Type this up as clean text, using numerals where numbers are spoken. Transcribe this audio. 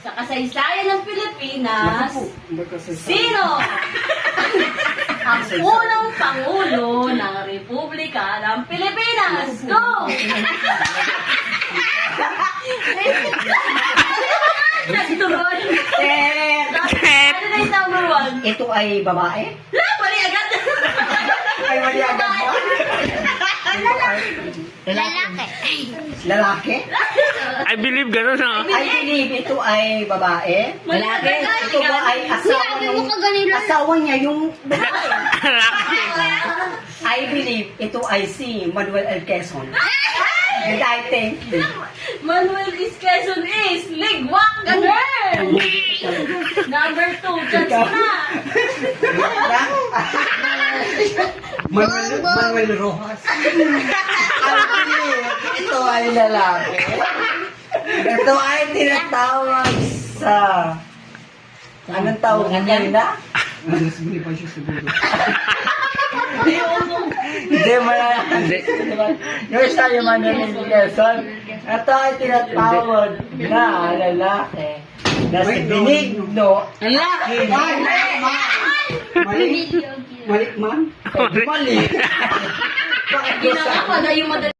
sa kasaysayan ng Pilipinas, sino ang unang Pangulo ng Republika ng Pilipinas? Go! Nagtuloy. Ano na yung number one? Ito ay babae? Mali agad. Ay, mali agad ba? Lalaki. Lalaki? I believe gano'n, no? I believe ito ay babae. Lalaki. Ito ba ay asawa niya yung babae? Lalaki. I believe ito ay si Manuel L. Quezon. And I think Manuel Quezon is Ligwak Ganer! Number 2, judge na! Manuel Rojas. I believe ito ay lalaki. Ito ay tinatawag sa... Anong tawag nila? Hindi mo na. Yung isa yung Manuel Quezon. Ito ay tinatawag na lalaki. Na si Benigno. Lalaki! Mali man? Mali. Bakit Ginawa pa na yung madali.